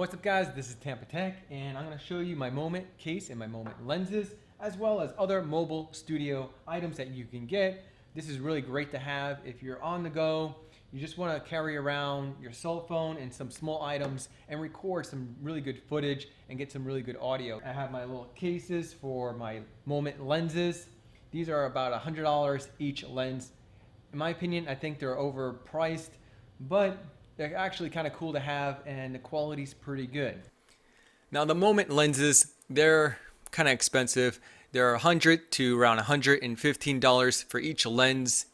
What's up guys, this is Tampatec and I'm going to show you my Moment case and my Moment lenses as well as other mobile studio items that you can get. This is really great to have if you're on the go, you just want to carry around your cell phone and some small items and record some really good footage and get some really good audio. I have my little cases for my Moment lenses. These are about $100 each lens. In my opinion, I think they're overpriced, but they're actually kind of cool to have and the quality's pretty good. Now the Moment lenses, they're kind of expensive. They're $100 to around $115 for each lens,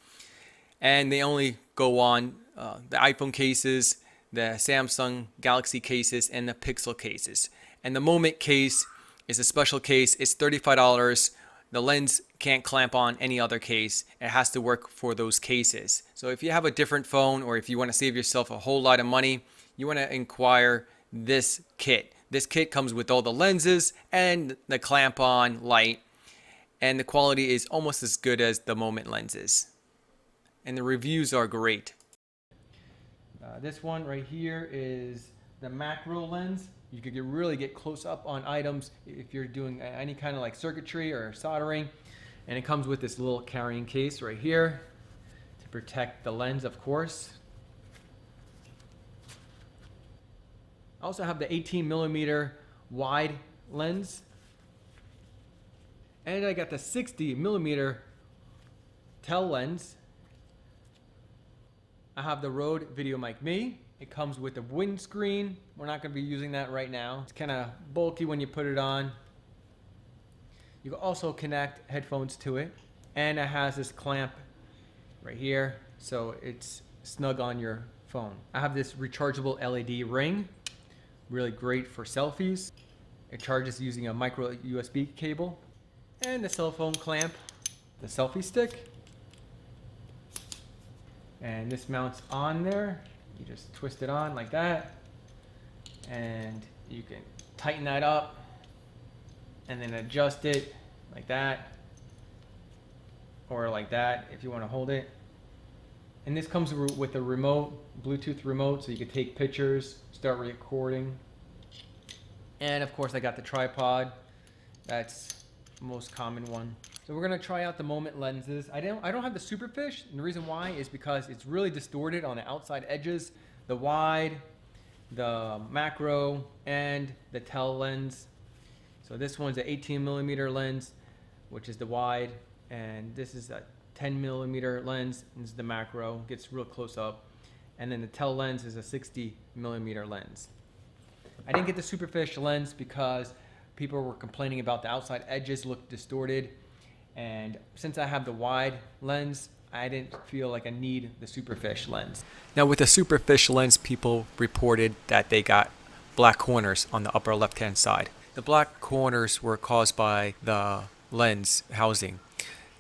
and they only go on the iPhone cases, the Samsung Galaxy cases, and the Pixel cases. And the Moment case is a special case. It's $35. The lens can't clamp on any other case. It has to work for those cases. So if you have a different phone or if you want to save yourself a whole lot of money, you want to inquire this kit. This kit comes with all the lenses and the clamp on light, and the quality is almost as good as the Moment lenses. And the reviews are great. This one right here is the macro lens. You could really get close up on items if you're doing any kind of like circuitry or soldering. And it comes with this little carrying case right here to protect the lens, of course. I also have the 18mm wide lens. And I got the 60mm Tele lens. I have the Rode VideoMic Me. It comes with a windscreen. We're not going to be using that right now. It's kind of bulky when you put it on. You can also connect headphones to it. And it has this clamp right here, so it's snug on your phone. I have this rechargeable LED ring. Really great for selfies. It charges using a micro USB cable. And the cell phone clamp, the selfie stick. And this mounts on there. You just twist it on like that, and you can tighten that up and then adjust it like that or like that if you want to hold it. And this comes with a remote, Bluetooth remote, so you can take pictures, start recording. And of course I got the tripod. That's the most common one. So we're gonna try out the Moment lenses. I don't have the Superfish, and the reason why is because it's really distorted on the outside edges. The wide, the macro, and the Tele lens. So this one's an 18mm lens, which is the wide, and this is a 10mm lens, and this is the macro, gets real close up. And then the Tele lens is a 60mm lens. I didn't get the Superfish lens because people were complaining about the outside edges look distorted. And since I have the wide lens, I didn't feel like I need the Superfish lens. Now with the Superfish lens, people reported that they got black corners on the upper left-hand side. The black corners were caused by the lens housing.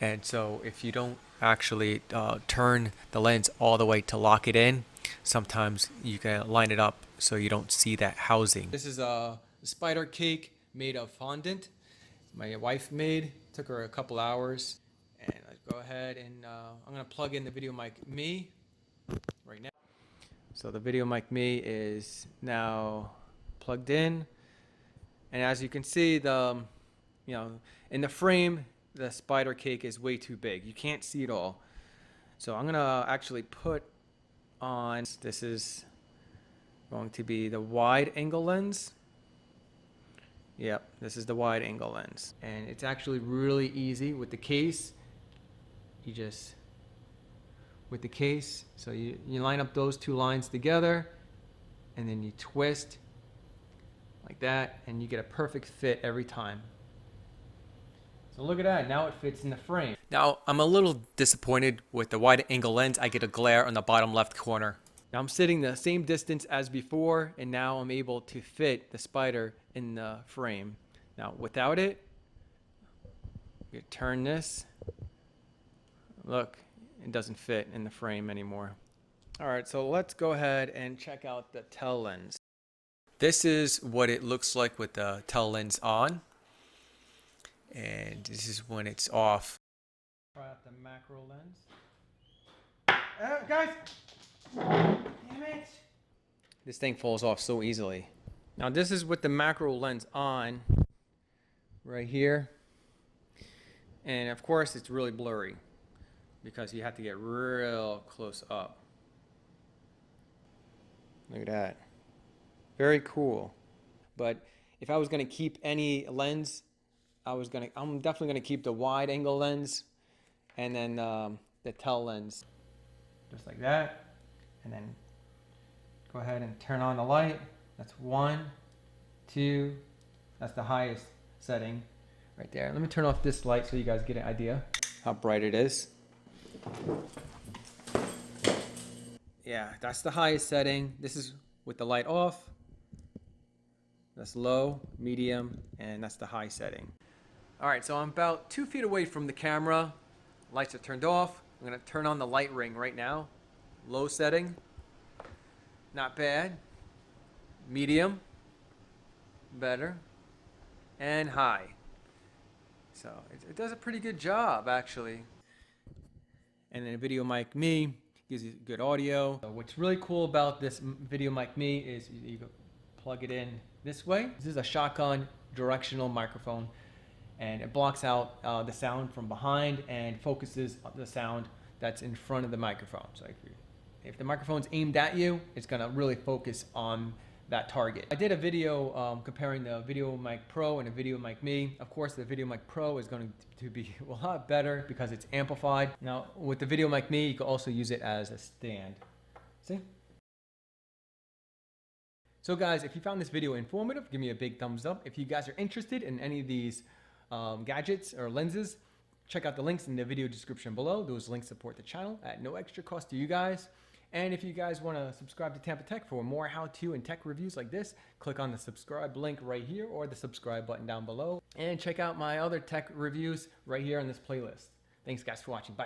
And so if you don't actually turn the lens all the way to lock it in, sometimes you can line it up so you don't see that housing. This is a spider cake made of fondant. My wife made. Took her a couple hours. And let's go ahead and I'm going to plug in the VideoMic Me right now. So the VideoMic Me is now plugged in. And as you can see, in the frame, the spider cake is way too big. You can't see it all. So I'm going to actually put on, this is going to be the wide angle lens. Yep, this is the wide angle lens. And it's actually really easy with the case. You just, with the case, so you line up those two lines together and then you twist like that and you get a perfect fit every time. So look at that, now it fits in the frame. Now I'm a little disappointed with the wide angle lens. I get a glare on the bottom left corner. Now I'm sitting the same distance as before, and now I'm able to fit the spider in the frame. Now without it, you turn this, look, it doesn't fit in the frame anymore. Alright, so let's go ahead and check out the Tele lens. This is what it looks like with the Tele lens on, and this is when it's off. Try out the macro lens. Guys! Damn it! This thing falls off so easily. Now this is with the macro lens on right here. And of course it's really blurry because you have to get real close up. Look at that. Very cool. But if I was gonna keep any lens, I'm definitely gonna keep the wide angle lens and then the Tele lens. Just like that. And then go ahead and turn on the light. That's 1, 2, that's the highest setting right there. Let me turn off this light so you guys get an idea how bright it is. Yeah, that's the highest setting. This is with the light off. That's low, medium, and that's the high setting. All right, so I'm about 2 feet away from the camera. Lights are turned off. I'm gonna turn on the light ring right now. Low setting, not bad. Medium, better, and high. So it does a pretty good job actually. And then a Video Mic Me gives you good audio. So what's really cool about this Video Mic Me is you can plug it in this way. This is a shotgun directional microphone, and it blocks out the sound from behind and focuses the sound that's in front of the microphone. So if the microphone's aimed at you, it's gonna really focus on that target. I did a video comparing the Video Mic Pro and the Video Mic Me. Of course, the Video Mic Pro is going to be a lot better because it's amplified. Now, with the Video Mic Me, you can also use it as a stand. See? So guys, if you found this video informative, give me a big thumbs up. If you guys are interested in any of these gadgets or lenses, check out the links in the video description below. Those links support the channel at no extra cost to you guys. And if you guys want to subscribe to Tampatec for more how-to and tech reviews like this, click on the subscribe link right here or the subscribe button down below. And check out my other tech reviews right here on this playlist. Thanks guys for watching. Bye.